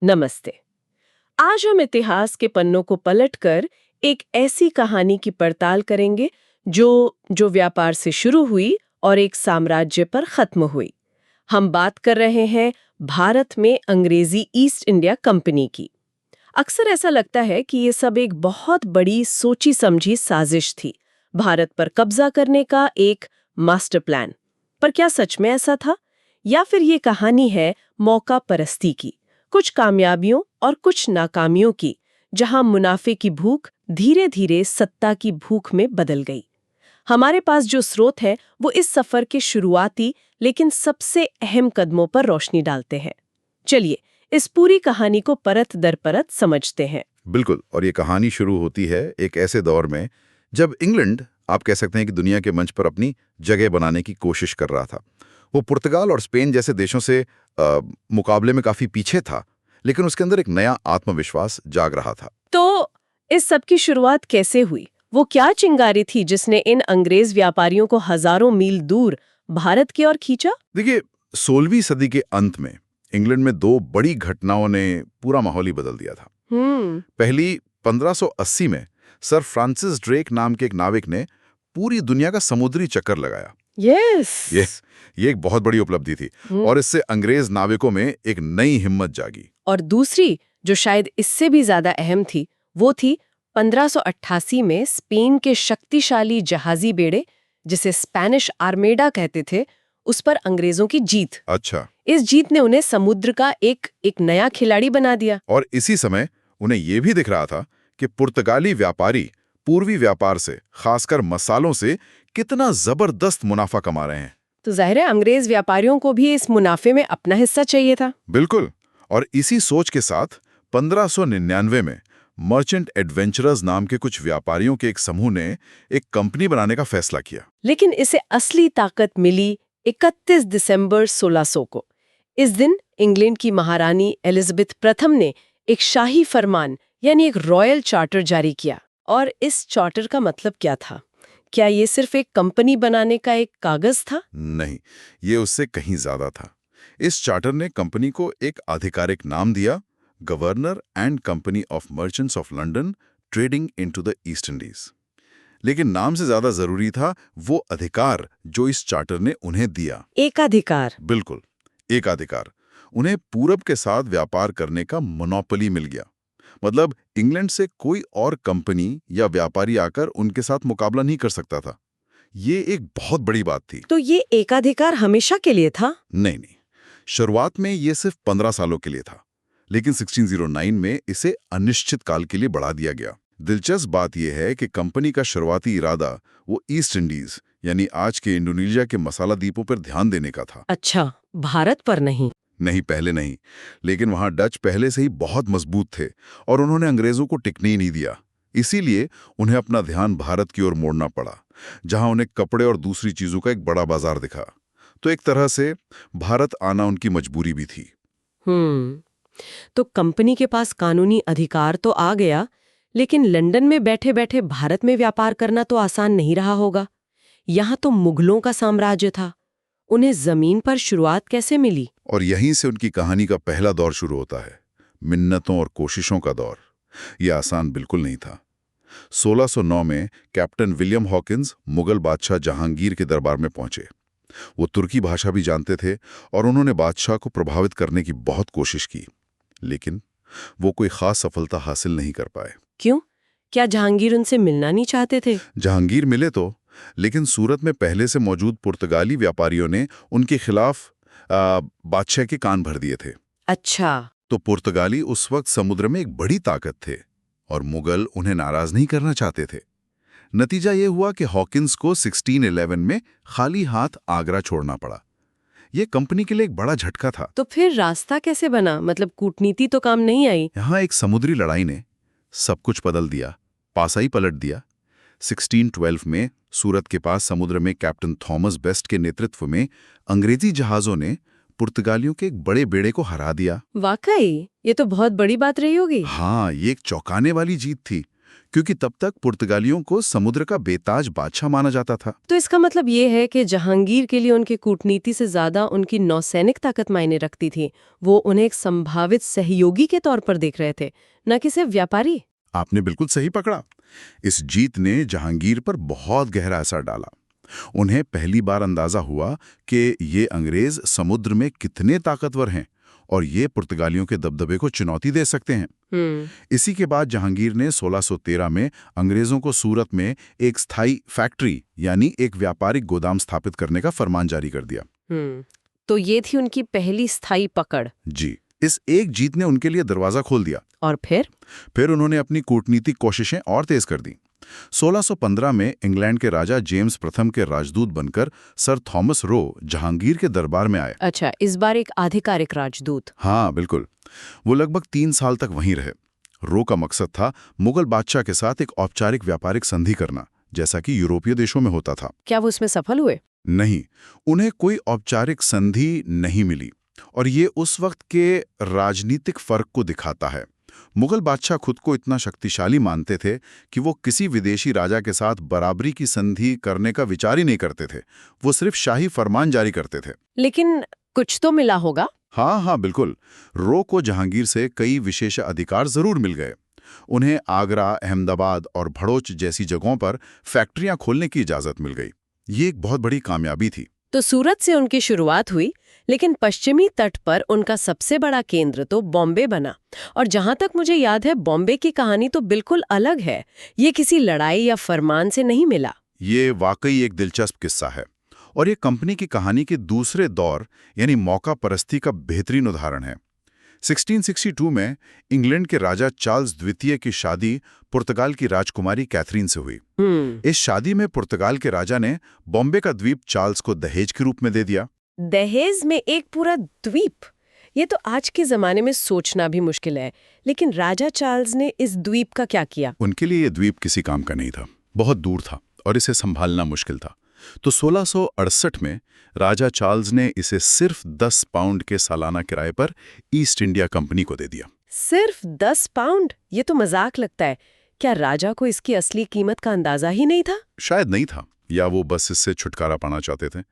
नमस्ते। आज हम इतिहास के पन्नों को पलटकर एक ऐसी कहानी की पड़ताल करेंगे जो व्यापार से शुरू हुई और एक साम्राज्य पर खत्म हुई। हम बात कर रहे हैं भारत में अंग्रेजी ईस्ट इंडिया कंपनी की। अक्सर ऐसा लगता है कि ये सब एक बहुत बड़ी सोची समझी साजिश थी, भारत पर कब्जा करने का एक मास्टर प्लान। पर क्या सच में ऐसा था, या फिर ये कहानी है मौका परस्ती की, कुछ कामयाबियों और कुछ नाकामियों की, जहां मुनाफे की भूख धीरे धीरे सत्ता की भूख में बदल गई। हमारे पास जो स्रोत है वो इस सफर के शुरुआती लेकिन सबसे अहम कदमों पर रोशनी डालते हैं। चलिए इस पूरी कहानी को परत दर परत समझते हैं। बिल्कुल। और ये कहानी शुरू होती है एक ऐसे दौर में जब इंग्लैंड, आप कह सकते हैं कि दुनिया के मंच पर अपनी जगह बनाने की कोशिश कर रहा था। वो पुर्तगाल और स्पेन जैसे देशों से मुकाबले में काफी पीछे था, लेकिन उसके अंदर एक नया आत्मविश्वास जाग रहा था। तो इस सब की शुरुआत कैसे हुई? वो क्या चिंगारी थी जिसने इन अंग्रेज व्यापारियों को हजारों मील दूर भारत की ओर खींचा? देखिए, 16वीं सदी के अंत में इंग्लैंड में दो बड़ी घटनाओं ने पूरा माहौल ही बदल दिया था। पहली 1580 में सर फ्रांसिस ड्रेक नाम के एक नाविक ने पूरी दुनिया का समुद्री चक्कर लगाया। यस। ये एक बहुत बड़ी उपलब्धि थी और इससे अंग्रेज नाविकों में एक नई हिम्मत जागी। और दूसरी, जो शायद इससे भी ज्यादा अहम थी, वो थी 1588 में स्पेन के शक्तिशाली जहाजी बेड़े, जिसे स्पेनिश आर्मेडा कहते थे, उस पर अंग्रेजों की जीत। अच्छा। इस जीत ने उन्हें समुद्र का एक नया खिलाड़ी बना दिया। और इसी समय उन्हें यह भी दिख रहा था कि पुर्तगाली व्यापारी पूर्वी व्यापार से, खासकर मसालों से, कितना जबरदस्त मुनाफा कमा रहे हैं। तो जाहिर है अंग्रेज व्यापारियों को भी इस मुनाफे में अपना हिस्सा चाहिए था। बिल्कुल। और इसी सोच के साथ 1599 में मर्चेंट एडवेंचरर्स नाम के कुछ व्यापारियों के एक समूह ने एक कंपनी बनाने का फैसला किया। लेकिन इसे असली ताकत मिली 31 दिसंबर 1600 को। इस दिन इंग्लैंड की महारानी एलिजाबेथ प्रथम ने एक शाही फरमान यानी एक रॉयल चार्टर जारी किया। और इस चार्टर का मतलब क्या था? क्या ये सिर्फ एक कंपनी बनाने का एक कागज था? नहीं, ये उससे कहीं ज्यादा था। इस चार्टर ने कंपनी को एक आधिकारिक नाम दिया, governor and company of merchants of London trading into the East Indies. लेकिन नाम से ज्यादा जरूरी था वो अधिकार जो इस चार्टर ने उन्हें दिया। एकाधिकार। बिल्कुल, एकाधिकार। उन्हें पूरब के साथ व्यापार करने का मोनोपोली मिल गया। मतलब इंग्लैंड से कोई और कंपनी या व्यापारी आकर उनके साथ मुकाबला नहीं कर सकता था। ये एक बहुत बड़ी बात थी। तो ये एकाधिकार हमेशा के लिए था? नहीं, शुरुआत में ये सिर्फ 15 सालों के लिए था, लेकिन 1609 में इसे अनिश्चित काल के लिए बढ़ा दिया गया। दिलचस्प बात यह है कि कंपनी का शुरुआती इरादा वो ईस्ट इंडीज यानी आज के इंडोनेशिया के मसाला द्वीपों पर ध्यान देने का था। अच्छा, भारत पर नहीं? नहीं, पहले नहीं। लेकिन वहां डच पहले से ही बहुत मजबूत थे और उन्होंने अंग्रेजों को टिकने ही नहीं दिया। इसीलिए उन्हें अपना ध्यान भारत की ओर मोड़ना पड़ा, जहां उन्हें कपड़े और दूसरी चीजों का एक बड़ा बाजार दिखा। तो एक तरह से भारत आना उनकी मजबूरी भी थी। तो कंपनी के पास कानूनी अधिकार तो आ गया, लेकिन लंदन में बैठे बैठे भारत में व्यापार करना तो आसान नहीं रहा होगा। यहाँ तो मुगलों का साम्राज्य था। उन्हें जमीन पर शुरुआत कैसे मिली? और यहीं से उनकी कहानी का पहला दौर शुरू होता है, मिन्नतों और कोशिशों का दौर। यह आसान बिल्कुल नहीं था। 1609 में कैप्टन विलियम हॉकिंस मुगल बादशाह जहांगीर के दरबार में पहुंचे। वो तुर्की भाषा भी जानते थे और उन्होंने बादशाह को प्रभावित करने की बहुत कोशिश की, लेकिन वो कोई खास सफलता हासिल नहीं कर पाए। क्यों? क्या जहांगीर उनसे मिलना नहीं चाहते थे? जहांगीर मिले तो, लेकिन सूरत में पहले से मौजूद पुर्तगाली व्यापारियों ने उनके खिलाफ बादशाह के कान भर दिए थे। अच्छा। तो पुर्तगाली उस वक्त समुद्र में एक बड़ी ताकत थे और मुगल उन्हें नाराज नहीं करना चाहते थे। नतीजा ये हुआ कि हॉकिंस को 1611 में खाली हाथ आगरा छोड़ना पड़ा। यह कंपनी के लिए एक बड़ा झटका था। तो फिर रास्ता कैसे बना? मतलब कूटनीति तो काम नहीं आई। यहाँ एक समुद्री लड़ाई ने सब कुछ बदल दिया, पासा ही पलट दिया। 1612 में सूरत के पास समुद्र में कैप्टन थॉमस बेस्ट के नेतृत्व में अंग्रेजी जहाजों ने पुर्तगालियों के एक बड़े बेड़े को हरा दिया। वाकई ये तो बहुत बड़ी बात रही होगी। हाँ, ये एक चौंकाने वाली जीत थी, क्योंकि तब तक पुर्तगालियों को समुद्र का बेताज बादशाह माना जाता था। तो इसका मतलब ये है कि जहांगीर के लिए उनकी कूटनीति से ज्यादा उनकी नौसैनिक ताकत मायने रखती थी। वो उन्हें एक संभावित सहयोगी के तौर पर देख रहे थे, न कि सिर्फ व्यापारी। आपने बिल्कुल सही पकड़ा। इस जीत ने जहांगीर पर बहुत गहरा असर डाला। उन्हें पहली बार अंदाजा हुआ कि ये अंग्रेज समुद्र में कितने ताकतवर हैं और ये पुर्तगालियों के दबदबे को चुनौती दे सकते हैं। इसी के बाद जहांगीर ने 1613 में अंग्रेजों को सूरत में एक स्थायी फैक्ट्री यानी एक व्यापारिक गोदाम स्थापित करने का फरमान जारी कर दिया। तो ये थी उनकी पहली स्थायी पकड़। जी, इस एक जीत ने उनके लिए दरवाजा खोल दिया। और फिर उन्होंने अपनी कूटनीतिक कोशिशें और तेज कर दी। 1615 में इंग्लैंड के राजा जेम्स प्रथम के राजदूत बनकर सर थॉमस रो जहांगीर के दरबार में आए। अच्छा, इस बार एक आधिकारिक राजदूत। हाँ बिल्कुल। वो लगभग 3 साल तक वहीं रहे। रो का मकसद था मुगल बादशाह के साथ एक औपचारिक व्यापारिक संधि करना, जैसा कि यूरोपीय देशों में होता था। क्या वो इसमें सफल हुए? नहीं, उन्हें कोई औपचारिक संधि नहीं मिली और ये उस वक्त के राजनीतिक फर्क को दिखाता है। मुगल बादशाह खुद को इतना शक्तिशाली मानते थे कि वो किसी विदेशी राजा के साथ बराबरी की संधि करने का विचार ही नहीं करते थे। वो सिर्फ शाही फरमान जारी करते थे। लेकिन कुछ तो मिला होगा। हाँ बिल्कुल। रो को जहांगीर से कई विशेष अधिकार जरूर मिल गए। उन्हें आगरा, अहमदाबाद और भड़ोच जैसी जगहों पर फैक्ट्रियां खोलने की इजाजत मिल गई। ये एक बहुत बड़ी कामयाबी थी। तो सूरत से उनकी शुरुआत हुई, लेकिन पश्चिमी तट पर उनका सबसे बड़ा केंद्र तो बॉम्बे बना। और जहां तक मुझे याद है, बॉम्बे की कहानी तो बिल्कुल अलग है। ये किसी लड़ाई या फरमान से नहीं मिला। ये वाकई एक दिलचस्प किस्सा है और ये कंपनी की कहानी के दूसरे दौर यानी मौका परस्ती का बेहतरीन उदाहरण है। 1662 में इंग्लैंड के राजा चार्ल्स द्वितीय की शादी पुर्तगाल की राजकुमारी कैथरीन से हुई। इस शादी में पुर्तगाल के राजा ने बॉम्बे का द्वीप चार्ल्स को दहेज के रूप में दे दिया। दहेज में एक पूरा द्वीप? ये तो आज के जमाने में सोचना भी मुश्किल है। लेकिन राजा चार्ल्स ने इस द्वीप का क्या किया? उनके लिए ये द्वीप किसी काम का नहीं था, बहुत दूर था और इसे संभालना मुश्किल था। तो 1668 में राजा चार्ल्स ने इसे सिर्फ 10 पाउंड के सालाना किराए पर ईस्ट इंडिया कंपनी को दे दिया। सिर्फ 10 पाउंड? ये तो मजाक लगता है। क्या राजा को इसकी असली कीमत का अंदाजा ही नहीं था? शायद नहीं था, या वो बस इससे छुटकारा पाना चाहते थे।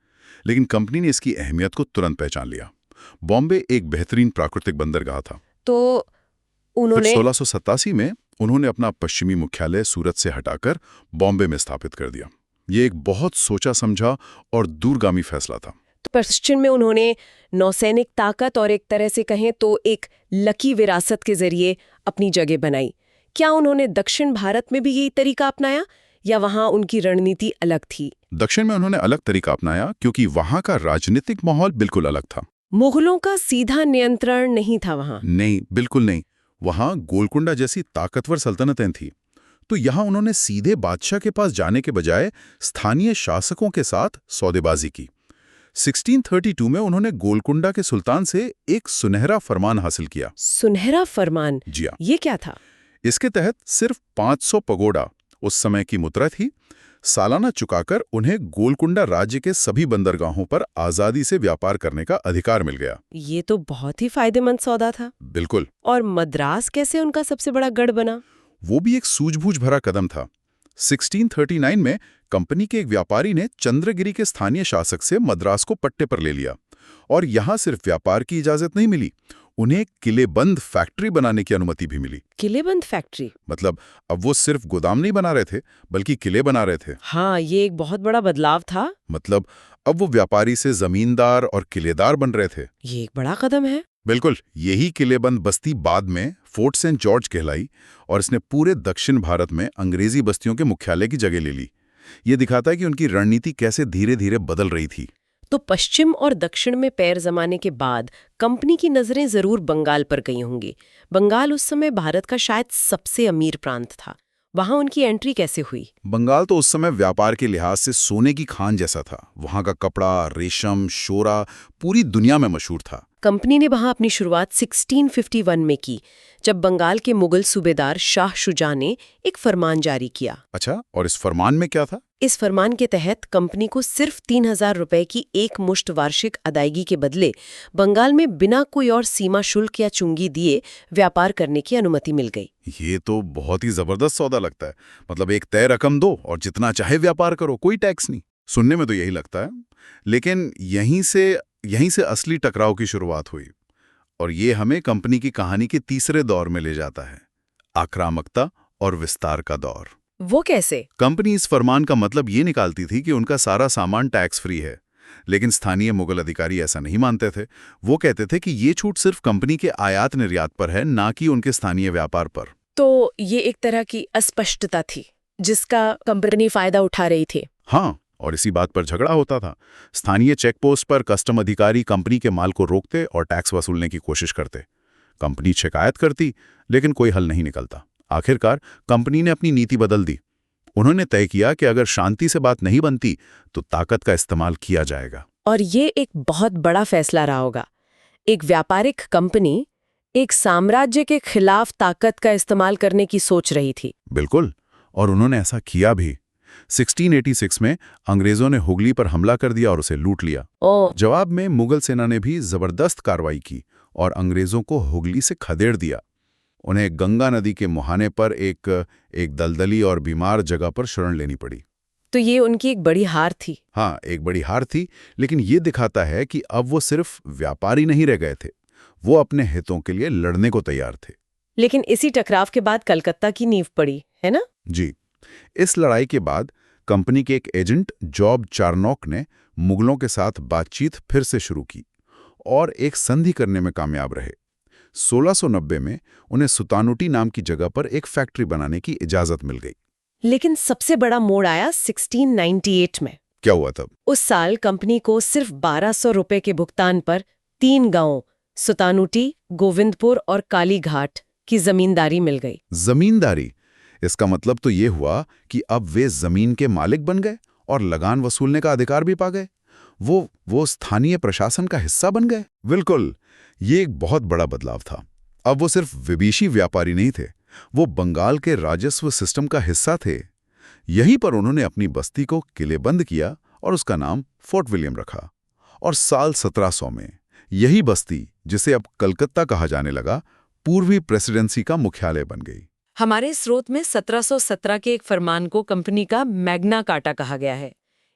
लेकिन कंपनी ने इसकी अहमियत को तुरंत पहचान लिया। बॉम्बे एक बेहतरीन प्राकृतिक बंदरगाह था। तो उन्होंने 1687 में उन्होंने अपना पश्चिमी मुख्यालय सूरत से हटाकर बॉम्बे में स्थापित कर दिया। ये एक बहुत सोचा समझा और दूरगामी फैसला था। तो पश्चिम में उन्होंने नौसैनिक ताकत और एक तरह से कहें तो एक लकी विरासत के जरिए अपनी जगह बनाई। क्या उन्होंने दक्षिण भारत में भी यही तरीका अपनाया या वहां उनकी रणनीति अलग थी? दक्षिण में उन्होंने अलग तरीका अपनाया क्योंकि वहां का राजनीतिक माहौल बिल्कुल अलग था। मुगलों का सीधा नियंत्रण नहीं था वहां? नहीं, बिल्कुल नहीं। वहां गोलकुंडा जैसी ताकतवर सल्तनतें थीं। तो यहां उन्होंने सीधे बादशाह के पास जाने के बजाय स्थानीय शासकों के साथ सौदेबाजी की। 1632 में उन्होंने गोलकुंडा के सुल्तान से एक सुनहरा फरमान हासिल किया। सुनहरा फरमान? जी हाँ। ये क्या था? इसके तहत सिर्फ 500 पगोडा, उस समय की मुद्रा थी, सालाना चुकाकर उन्हें गोलकुंडा राज्य के सभी बंदरगाहों पर आजादी से व्यापार करने का अधिकार मिल गया। ये तो बहुत ही फायदेमंद सौदा था। बिल्कुल। और मद्रास कैसे उनका सबसे बड़ा गढ़ बना? वो भी एक सूझबूझ भरा कदम था। 1639 में कंपनी के एक व्यापारी ने चंद्रगिरी के स्थानीय शासक से मद्रास को पट्टे पर ले लिया और यहां सिर्फ व्यापार की इजाजत नहीं मिली, उन्हें किलेबंद फैक्ट्री बनाने की अनुमति भी मिली। किलेबंद फैक्ट्री? मतलब अब वो सिर्फ गोदाम नहीं बना रहे थे बल्कि किले बना रहे थे। हाँ, ये एक बहुत बड़ा बदलाव था। मतलब अब वो व्यापारी से जमींदार और किलेदार बन रहे थे। ये एक बड़ा कदम है। बिल्कुल। यही किलेबंद बस्ती बाद में फोर्ट सेंट जॉर्ज कहलाई और इसने पूरे दक्षिण भारत में अंग्रेजी बस्तियों के मुख्यालय की जगह ले ली। ये दिखाता है कि उनकी रणनीति कैसे धीरे धीरे बदल रही थी। तो पश्चिम और दक्षिण में पैर जमाने के बाद कंपनी की नजरें जरूर बंगाल पर गई होंगी। बंगाल उस समय भारत का शायद सबसे अमीर प्रांत था। वहां उनकी एंट्री कैसे हुई? बंगाल तो उस समय व्यापार के लिहाज से सोने की खान जैसा था। वहां का कपड़ा, रेशम, शोरा पूरी दुनिया में मशहूर था। कंपनी ने वहां अपनी शुरुआत 1651 में की, जब बंगाल के मुगल सूबेदार शाह शुजा ने एक फरमान जारी किया। अच्छा, और इस फरमान में क्या था? इस फरमान के तहत कंपनी को सिर्फ 3000 रुपए की एक मुश्त वार्षिक अदायगी के बदले बंगाल में बिना कोई और सीमा शुल्क या चुंगी दिए व्यापार करने की अनुमति मिल गई। ये तो बहुत ही जबरदस्त सौदा लगता है। मतलब एक तय रकम दो और जितना चाहे व्यापार करो, कोई टैक्स नहीं। सुनने में तो यही लगता है, लेकिन यहीं से असली टकराव की शुरुआत हुई। और ये हमें कंपनी की कहानी के तीसरे दौर में ले जाता है, आक्रामकता और विस्तार का दौर। वो कैसे? कंपनी इस फरमान का मतलब ये निकालती थी कि उनका सारा सामान टैक्स फ्री है, लेकिन स्थानीय मुगल अधिकारी ऐसा नहीं मानते थे। वो कहते थे कि ये छूट सिर्फ कंपनी के आयात निर्यात पर है, ना कि उनके स्थानीय व्यापार पर। तो ये एक तरह की अस्पष्टता थी जिसका कंपनी फायदा उठा रही थी। हाँ, और इसी बात पर झगड़ा होता था। स्थानीय चेकपोस्ट पर कस्टम अधिकारी कंपनी के माल को रोकते और टैक्स वसूलने की कोशिश करते। कंपनी शिकायत करती, लेकिन कोई हल नहीं निकलता। आखिरकार कंपनी ने अपनी नीति बदल दी। उन्होंने तय किया कि अगर शांति से बात नहीं बनती तो ताकत का इस्तेमाल किया जाएगा। और ये एक बहुत बड़ा फैसला रहा होगा। एक व्यापारिक कंपनी एक साम्राज्य के खिलाफ ताकत का इस्तेमाल करने की सोच रही थी। बिल्कुल, और उन्होंने ऐसा किया भी। 1686 में अंग्रेजों ने हुगली पर हमला कर दिया और उसे लूट लिया। जवाब में मुगल सेना ने भी जबरदस्त कार्रवाई की और अंग्रेजों को हुगली से खदेड़ दिया। उन्हें गंगा नदी के मुहाने पर एक दलदली और बीमार जगह पर शरण लेनी पड़ी। तो ये उनकी एक बड़ी हार थी। हाँ, एक बड़ी हार थी, लेकिन ये दिखाता है कि अब वो सिर्फ व्यापारी नहीं रह गए थे, वो अपने हितों के लिए लड़ने को तैयार थे। लेकिन इसी टकराव के बाद कलकत्ता की नींव पड़ी, है ना? जी, इस लड़ाई के बाद कंपनी के एक एजेंट जॉब चार्नोक ने मुगलों के साथ बातचीत फिर से शुरू की और एक संधि करने में कामयाब रहे। 1690 में उन्हें सुतानुटी नाम की जगह पर एक फैक्ट्री बनाने की इजाजत मिल गई। लेकिन सबसे बड़ा मोड़ आया 1698 में। क्या हुआ तब? उस साल कंपनी को सिर्फ 1200 रुपए के भुगतान पर 3 गांवों सुतानुटी, गोविंदपुर और कालीघाट की जमींदारी मिल गई। जमींदारी? इसका मतलब तो ये हुआ कि अब वे जमीन के मालिक बन गए और लगान वसूलने का अधिकार भी पा गए। वो स्थानीय प्रशासन का हिस्सा बन गए। बिल्कुल, ये एक बहुत बड़ा बदलाव था। अब वो सिर्फ विदेशी व्यापारी नहीं थे, वो बंगाल के राजस्व सिस्टम का हिस्सा थे। यहीं पर उन्होंने अपनी बस्ती को किलेबंद किया और उसका नाम फोर्ट विलियम रखा। और साल 1700 में यही बस्ती, जिसे अब कलकत्ता कहा जाने लगा, पूर्वी प्रेसिडेंसी का मुख्यालय बन गई। हमारे स्रोत में 1717 के एक फरमान को कंपनी का मैग्ना कार्टा कहा गया है।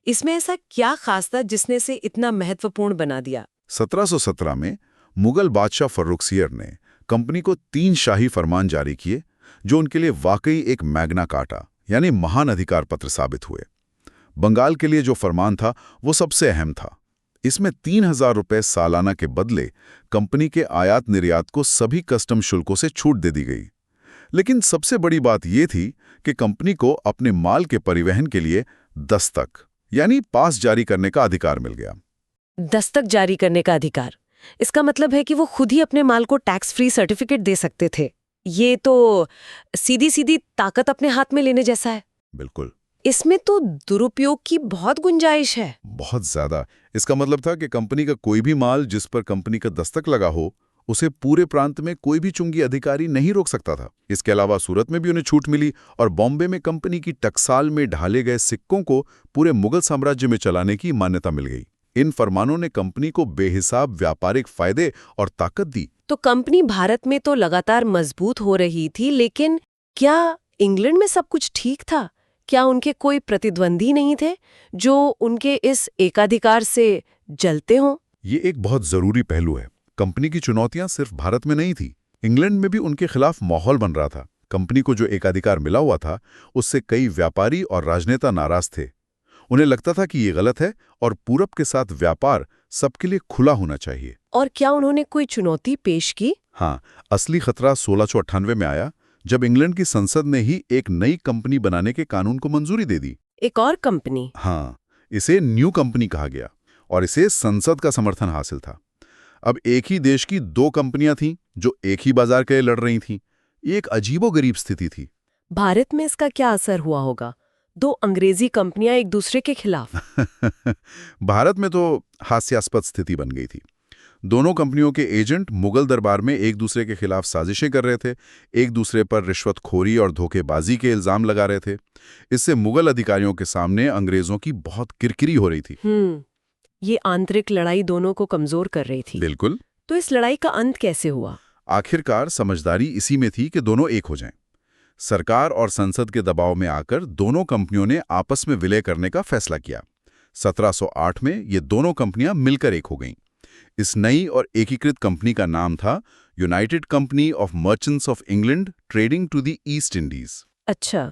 इसमें ऐसा क्या खास था जिसने इसे इतना महत्वपूर्ण बना दिया? 1717 में मुगल बादशाह फर्रुखसियर ने कंपनी को 3 शाही फरमान जारी किए, जो उनके लिए वाकई एक मैग्ना कार्टा यानी महान अधिकार पत्र साबित हुए। बंगाल के लिए जो फरमान था वो सबसे अहम था। इसमें 3000 रुपए सालाना के बदले कंपनी के आयात निर्यात को सभी कस्टम शुल्कों से छूट दे दी गई। लेकिन सबसे बड़ी बात यह थी कि कंपनी को अपने माल के परिवहन के लिए दस्तक यानी पास जारी करने का अधिकार मिल गया। दस्तक जारी करने का अधिकार, इसका मतलब है कि वो खुद ही अपने माल को टैक्स फ्री सर्टिफिकेट दे सकते थे। ये तो सीधी सीधी ताकत अपने हाथ में लेने जैसा है। बिल्कुल। इसमें तो दुरुपयोग की बहुत गुंजाइश है। बहुत ज्यादा। इसका मतलब था कि कंपनी का कोई भी माल जिस पर कंपनी का दस्तक लगा हो, उसे पूरे प्रांत में कोई भी चुंगी अधिकारी नहीं रोक सकता था। इसके अलावा सूरत में भी उन्हें छूट मिली और बॉम्बे में कंपनी की टकसाल में ढाले गए सिक्कों को पूरे मुगल साम्राज्य में चलाने की मान्यता मिल गई। इन फरमानों ने कंपनी को बेहिसाब व्यापारिक फायदे और ताकत दी। तो कंपनी भारत में तो लगातार मजबूत हो रही थी, लेकिन क्या इंग्लैंड में सब कुछ ठीक था? क्या उनके कोई प्रतिद्वंदी नहीं थे जो उनके इस एकाधिकार से जलते हों? ये एक बहुत जरूरी पहलू है। कंपनी की चुनौतियां सिर्फ भारत में नहीं थी, इंग्लैंड में भी उनके खिलाफ माहौल बन रहा था। कंपनी को जो एकाधिकार मिला हुआ था, उससे कई व्यापारी और राजनेता नाराज थे। उन्हें लगता था कि ये गलत है और पूरब के साथ व्यापार सबके लिए खुला होना चाहिए। और क्या उन्होंने कोई चुनौती पेश की? हाँ, असली खतरा 1698 में आया, जब इंग्लैंड की संसद ने ही एक नई कंपनी बनाने के कानून को मंजूरी दे दी। एक और कंपनी? हाँ, इसे न्यू कंपनी कहा गया और इसे संसद का समर्थन हासिल था। अब एक ही देश की 2 कंपनियां थीं जो एक ही बाजार के लिए लड़ रही थीं। ये एक अजीबोगरीब स्थिति थी। भारत में इसका क्या असर हुआ होगा? 2 अंग्रेजी कंपनियां एक दूसरे के खिलाफ। भारत में तो हास्यास्पद स्थिति बन गई थी। दोनों कंपनियों के एजेंट मुगल दरबार में एक दूसरे के खिलाफ साजिशें कर रहे थे, एक दूसरे पर रिश्वतखोरी और धोखेबाजी के इल्जाम लगा रहे थे। इससे मुगल अधिकारियों के सामने अंग्रेजों की बहुत किरकिरी हो रही थी। ये आंतरिक लड़ाई दोनों को कमजोर कर रही थी। बिल्कुल। तो इस लड़ाई का अंत कैसे हुआ? आखिरकार समझदारी इसी में थी कि दोनों एक हो जाएं। सरकार और संसद के दबाव में आकर दोनों कंपनियों ने आपस में विलय करने का फैसला किया। 1708 में ये दोनों कंपनियां मिलकर एक हो गईं। इस नई और एकीकृत कंपनी का नाम था united company of merchants of England trading to the East Indies. अच्छा।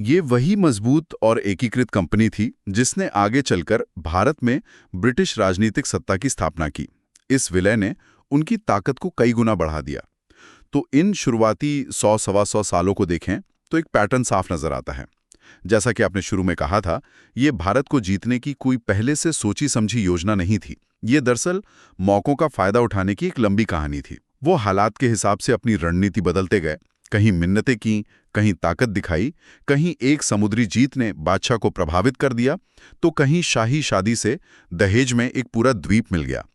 ये वही मजबूत और एकीकृत कंपनी थी जिसने आगे चलकर भारत में ब्रिटिश राजनीतिक सत्ता की स्थापना की। इस विलय ने उनकी ताकत को कई गुना बढ़ा दिया। तो इन शुरुआती 100-125 सालों को देखें तो एक पैटर्न साफ नजर आता है। जैसा कि आपने शुरू में कहा था, ये भारत को जीतने की कोई पहले से सोची समझी योजना नहीं थी। ये दरअसल मौकों का फायदा उठाने की एक लंबी कहानी थी। वो हालात के हिसाब से अपनी रणनीति बदलते गए, कहीं मिन्नतें की, कहीं ताकत दिखाई, कहीं एक समुद्री जीत ने बादशाह को प्रभावित कर दिया, तो कहीं शाही शादी से दहेज में एक पूरा द्वीप मिल गया।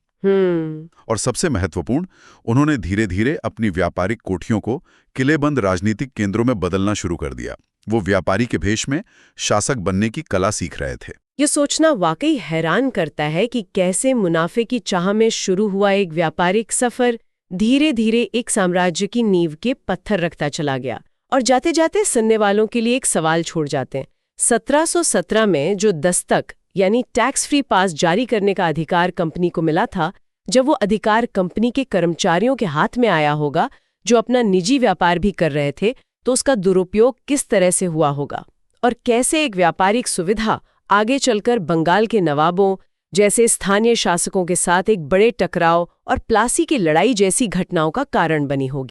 और सबसे महत्वपूर्ण, उन्होंने धीरे धीरे अपनी व्यापारिक कोठियों को किलेबंद राजनीतिक केंद्रों में बदलना शुरू कर दिया। वो व्यापारी के भेष में शासक बनने की कला सीख रहे थे। ये सोचना वाकई हैरान करता है कि कैसे मुनाफे की चाह में शुरू हुआ एक व्यापारिक सफर धीरे धीरे एक साम्राज्य की नींव के पत्थर रखता चला गया। और जाते जाते सुनने वालों के लिए एक सवाल छोड़ जाते हैं। 1717 में जो दस्तक यानी टैक्स फ्री पास जारी करने का अधिकार कंपनी को मिला था, जब वो अधिकार कंपनी के कर्मचारियों के हाथ में आया होगा जो अपना निजी व्यापार भी कर रहे थे, तो उसका दुरुपयोग किस तरह से हुआ होगा और कैसे एक व्यापारिक सुविधा आगे चलकर बंगाल के नवाबों जैसे स्थानीय शासकों के साथ एक बड़े टकराव और प्लासी की लड़ाई जैसी घटनाओं का कारण बनी होगी।